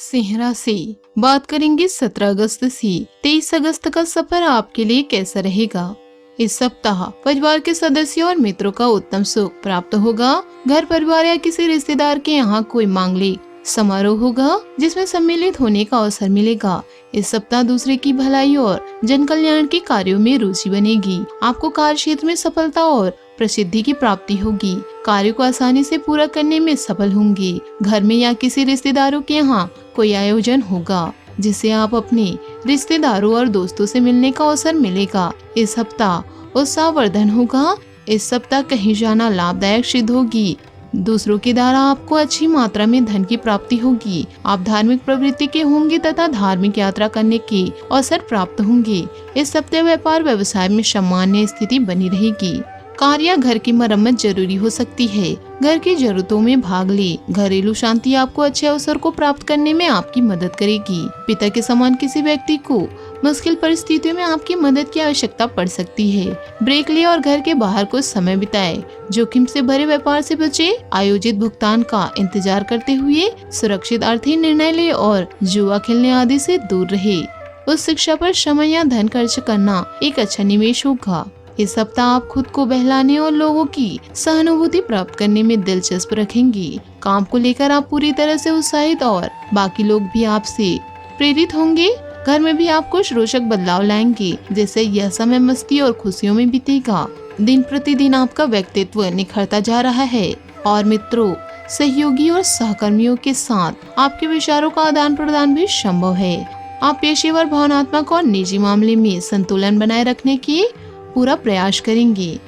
सिंह राशि बात करेंगे 17 अगस्त से 23 अगस्त का सफर आपके लिए कैसा रहेगा। इस सप्ताह परिवार के सदस्यों और मित्रों का उत्तम सुख प्राप्त होगा। घर परिवार या किसी रिश्तेदार के यहाँ कोई मांगलिक समारोह होगा जिसमें सम्मिलित होने का अवसर मिलेगा। इस सप्ताह दूसरे की भलाई और जन कल्याण के कार्यों में रुचि बनेगी। आपको कार्य क्षेत्र में सफलता और प्रसिद्धि की प्राप्ति होगी। कार्य को आसानी से पूरा करने में सफल होंगे। घर में या किसी रिश्तेदारों के यहाँ कोई आयोजन होगा जिससे आप अपने रिश्तेदारों और दोस्तों से मिलने का अवसर मिलेगा। इस सप्ताह उत्साहवर्धन होगा। इस सप्ताह कहीं जाना लाभदायक सिद्ध होगी। दूसरों के द्वारा आपको अच्छी मात्रा में धन की प्राप्ति होगी। आप धार्मिक प्रवृत्ति के होंगे तथा धार्मिक यात्रा करने के अवसर प्राप्त होंगे। इस सप्ताह व्यापार व्यवसाय में सामान्य स्थिति बनी रहेगी। कार्य या घर की मरम्मत जरूरी हो सकती है। घर की जरूरतों में भाग ले। घरेलू शांति आपको अच्छे अवसर को प्राप्त करने में आपकी मदद करेगी। पिता के समान किसी व्यक्ति को मुश्किल परिस्थितियों में आपकी मदद की आवश्यकता पड़ सकती है। ब्रेक ले और घर के बाहर कुछ समय बिताए। जोखिम से भरे व्यापार से बचे। आयोजित भुगतान का इंतजार करते हुए सुरक्षित आर्थिक निर्णय ले और जुआ खेलने आदि से दूर रहे। उस शिक्षा पर समय या धन खर्च करना एक अच्छा निवेश होगा। इस सप्ताह आप खुद को बहलाने और लोगों की सहानुभूति प्राप्त करने में दिलचस्प रखेंगे। काम को लेकर आप पूरी तरह से उत्साहित और बाकी लोग भी आपसे प्रेरित होंगे। घर में भी आप कुछ रोचक बदलाव लाएंगे जिससे यह समय मस्ती और खुशियों में बीतेगा। दिन प्रतिदिन आपका व्यक्तित्व निखरता जा रहा है और मित्रों, सहयोगी और सहकर्मियों के साथ आपके विचारों का आदान प्रदान भी संभव है। आप पेशेवर, भावनात्मक और निजी मामले में संतुलन बनाए रखने की पूरा प्रयास करेंगे।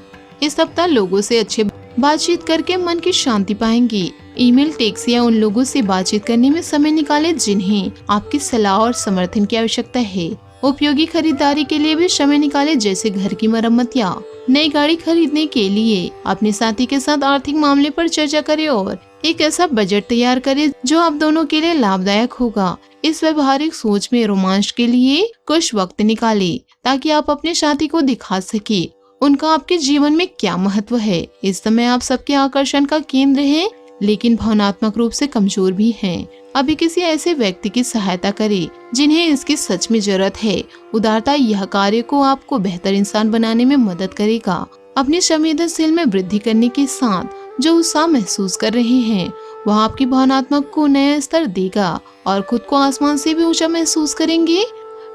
इस सप्ताह लोगों से अच्छे बातचीत करके मन की शांति पाएंगे। ईमेल, टेक्स्ट या उन लोगों से बातचीत करने में समय निकालें जिन्हें आपकी सलाह और समर्थन की आवश्यकता है। उपयोगी खरीदारी के लिए भी समय निकालें जैसे घर की मरम्मत या नई गाड़ी खरीदने के लिए। अपने साथी के साथ आर्थिक मामले पर चर्चा करें और एक ऐसा बजट तैयार करें जो आप दोनों के लिए लाभदायक होगा। इस व्यवहारिक सोच में रोमांच के लिए कुछ वक्त निकालें ताकि आप अपने साथी को दिखा सके उनका आपके जीवन में क्या महत्व है। इस समय आप सबके आकर्षण का केंद्र हैं, लेकिन भावनात्मक रूप से कमजोर भी हैं। अभी किसी ऐसे व्यक्ति की सहायता करें जिन्हें इसकी सच में जरूरत है। उदारता यह कार्य को आपको बेहतर इंसान बनाने में मदद करेगा। अपने संवेदनशील में वृद्धि करने के साथ जो उत्साह महसूस कर रहे हैं वह आपकी भावनात्मक को नया स्तर देगा और खुद को आसमान से भी ऊंचा महसूस करेंगे।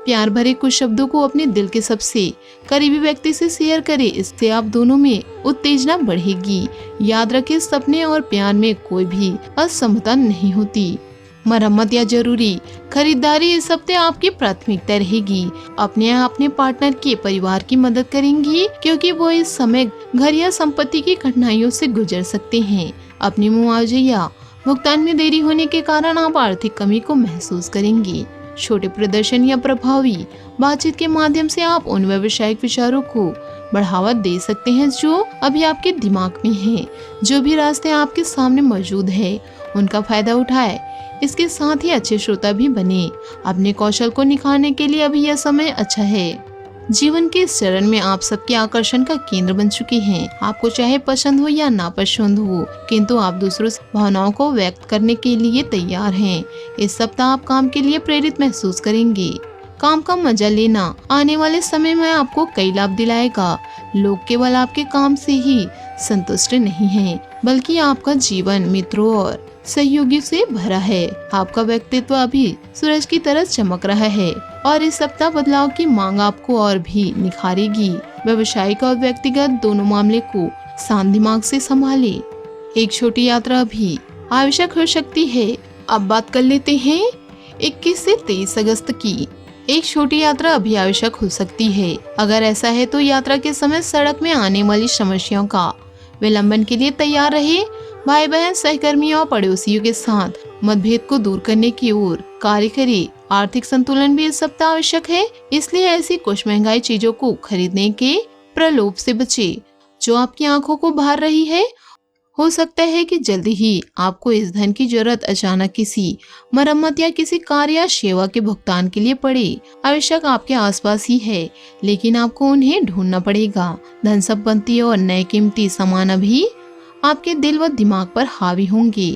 प्यार भरे कुछ शब्दों को अपने दिल के सबसे करीबी व्यक्ति से शेयर करें। इससे आप दोनों में उत्तेजना बढ़ेगी। याद रखें, सपने और प्यार में कोई भी असमता नहीं होती। मरम्मत या जरूरी खरीदारी इस हफ्ते आपकी प्राथमिकता रहेगी। अपने पार्टनर के परिवार की मदद करेंगी क्योंकि वो इस समय घर या संपत्ति की कठिनाइयों से गुजर सकते हैं। अपने मुआवजे या भुगतान में देरी होने के कारण आप आर्थिक कमी को महसूस करेंगे। छोटे प्रदर्शन या प्रभावी बातचीत के माध्यम से आप उन व्यावसायिक विचारों को बढ़ावा दे सकते हैं जो अभी आपके दिमाग में हैं। जो भी रास्ते आपके सामने मौजूद है उनका फायदा उठाए। इसके साथ ही अच्छे श्रोता भी बने। अपने कौशल को निखारने के लिए अभी यह समय अच्छा है। जीवन के इस चरण में आप सबके आकर्षण का केंद्र बन चुके हैं। आपको चाहे पसंद हो या नापसंद हो, किंतु आप दूसरों से भावनाओं को व्यक्त करने के लिए तैयार हैं। इस सप्ताह आप काम के लिए प्रेरित महसूस करेंगे। काम का मजा लेना आने वाले समय में आपको कई लाभ दिलाएगा। लोग केवल आपके काम से ही संतुष्ट नहीं हैं, बल्कि आपका जीवन मित्रों और सहयोगी से भरा है। आपका व्यक्तित्व अभी सूरज की तरह चमक रहा है और इस सप्ताह बदलाव की मांग आपको और भी निखारेगी। व्यवसायिक और व्यक्तिगत दोनों मामले को शांत दिमाग से संभाले। एक छोटी यात्रा भी आवश्यक हो सकती है। अब बात कर लेते हैं 21 से 23 अगस्त की। एक छोटी यात्रा अभी आवश्यक हो सकती है। अगर ऐसा है तो यात्रा के समय सड़क में आने वाली समस्याओं का विलंबन के लिए तैयार रहे। भाई बहन, सहकर्मियों और पड़ोसियों के साथ मतभेद को दूर करने की ओर कार्य करें। आर्थिक संतुलन भी इस सप्ताह आवश्यक है, इसलिए ऐसी कुछ महंगाई चीजों को खरीदने के प्रलोभ से बचे जो आपकी आंखों को भार रही है। हो सकता है कि जल्दी ही आपको इस धन की जरूरत अचानक किसी मरम्मत या किसी कार्य या सेवा के भुगतान के लिए पड़े। आवश्यक आपके आसपास ही है, लेकिन आपको उन्हें ढूंढना पड़ेगा। धन संपत्ति और नए कीमती सामान अभी आपके दिल व दिमाग पर हावी होंगे।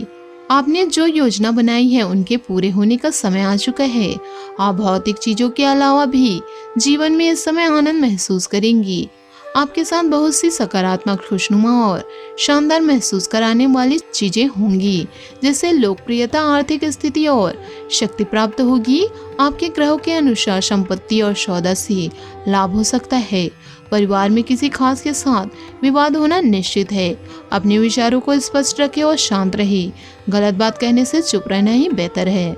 आपने जो योजना बनाई है उनके पूरे होने का समय आ चुका है। आप भौतिक चीजों के अलावा भी जीवन में इस समय आनंद महसूस करेंगी। आपके साथ बहुत सी सकारात्मक, खुशनुमा और शानदार महसूस कराने वाली चीजें होंगी, जैसे लोकप्रियता, आर्थिक स्थिति और शक्ति प्राप्त होगी। आपके ग्रहों के अनुसार संपत्ति और सौदा से लाभ हो सकता है। परिवार में किसी खास के साथ विवाद होना निश्चित है। अपने विचारों को स्पष्ट रखें और शांत रहे। गलत बात कहने से चुप रहना ही बेहतर है।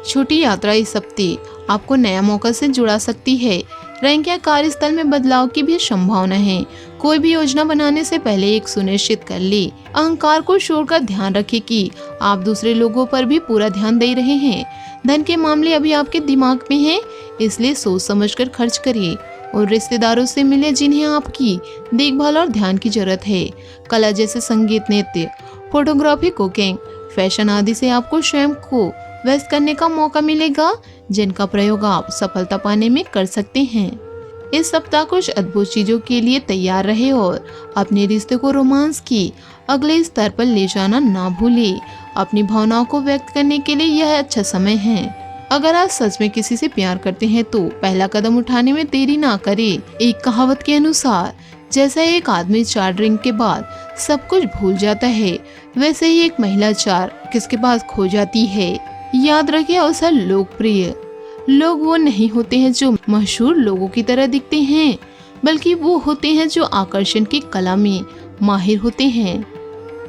छोटी यात्रा इस हफ्ते आपको नया मौका से जुड़ा सकती है। रैंक या कार्यस्थल में बदलाव की भी संभावना है। कोई भी योजना बनाने से पहले एक सुनिश्चित कर ले। अहंकार को छोड़कर ध्यान रखें कि आप दूसरे लोगों पर भी पूरा ध्यान दे रहे हैं। धन के मामले अभी आपके दिमाग में हैं, इसलिए सोच समझकर खर्च करिए। और रिश्तेदारों से मिले जिन्हें आपकी देखभाल और ध्यान की जरूरत है। कला जैसे संगीत, नृत्य, फोटोग्राफी, कुकिंग, फैशन आदि से आपको स्वयं को व्यस्त करने का मौका मिलेगा, जिनका प्रयोग आप सफलता पाने में कर सकते हैं। इस सप्ताह कुछ अद्भुत चीजों के लिए तैयार रहे और अपने रिश्ते को रोमांस की अगले स्तर पर ले जाना ना भूलें। अपनी भावनाओं को व्यक्त करने के लिए यह अच्छा समय है। अगर आप सच में किसी से प्यार करते हैं तो पहला कदम उठाने में देरी ना करें। एक कहावत के अनुसार जैसा एक आदमी 4 ड्रिंक के बाद सब कुछ भूल जाता है, वैसे ही एक महिला 4 किसके पास खो जाती है। याद रखें, अवसर लोकप्रिय लोग वो नहीं होते हैं जो मशहूर लोगों की तरह दिखते हैं, बल्कि वो होते हैं जो आकर्षण की कला में माहिर होते हैं।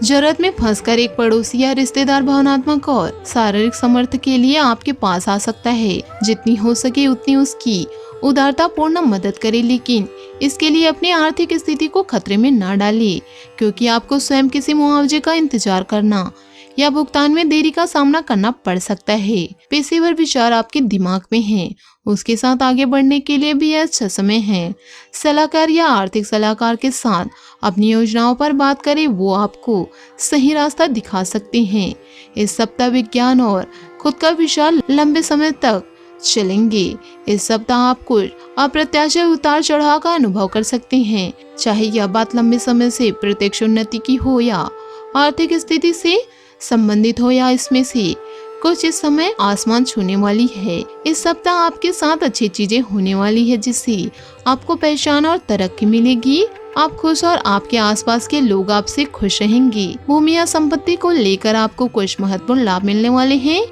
जरूरत में फंसकर एक पड़ोसी या रिश्तेदार भावनात्मक और शारीरिक समर्थन के लिए आपके पास आ सकता है। जितनी हो सके उतनी उसकी उदारतापूर्ण मदद करें, लेकिन इसके लिए अपनी आर्थिक स्थिति को खतरे में ना डालें, क्योंकि आपको स्वयं किसी मुआवजे का इंतजार करना या भुगतान में देरी का सामना करना पड़ सकता है। पेशेवर विचार आपके दिमाग में हैं, उसके साथ आगे बढ़ने के लिए भी अच्छा समय है। सलाहकार या आर्थिक सलाहकार के साथ अपनी योजनाओं पर बात करें, वो आपको सही रास्ता दिखा सकते हैं। इस सप्ताह विज्ञान और खुद का विचार लंबे समय तक चलेंगे। इस सप्ताह आप कुछ अप्रत्याशित उतार चढ़ाव का अनुभव कर सकते हैं, चाहे यह बात लंबे समय से प्रत्यक्ष उन्नति की हो या आर्थिक स्थिति से संबंधित हो, या इसमें से कुछ इस समय आसमान छूने वाली है। इस सप्ताह आपके साथ अच्छी चीजें होने वाली है, जिससे आपको पहचान और तरक्की मिलेगी। आप खुश और आपके आसपास के लोग आपसे खुश रहेंगे। भूमि या संपत्ति को लेकर आपको कुछ महत्वपूर्ण लाभ मिलने वाले हैं।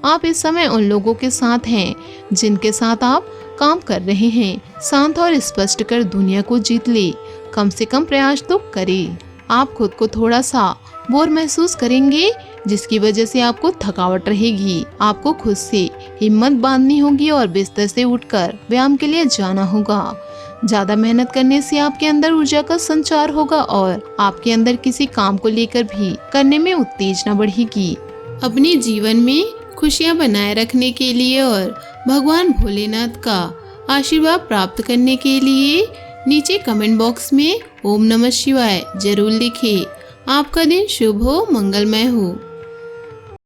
आप इस समय उन लोगों के साथ हैं जिनके साथ आप काम कर रहे हैं। शांत और स्पष्ट कर दुनिया को जीत ले, कम से कम प्रयास तो करें। आप खुद को थोड़ा सा बोर महसूस करेंगे, जिसकी वजह से आपको थकावट रहेगी। आपको खुद से हिम्मत बांधनी होगी और बिस्तर से उठकर व्यायाम के लिए जाना होगा। ज्यादा मेहनत करने से आपके अंदर ऊर्जा का संचार होगा और आपके अंदर किसी काम को लेकर भी करने में उत्तेजना बढ़ेगी। अपने जीवन में खुशियां बनाए रखने के लिए और भगवान भोलेनाथ का आशीर्वाद प्राप्त करने के लिए नीचे कमेंट बॉक्स में ओम नमः शिवाय जरूर लिखें। आपका दिन शुभ हो, मंगलमय हो।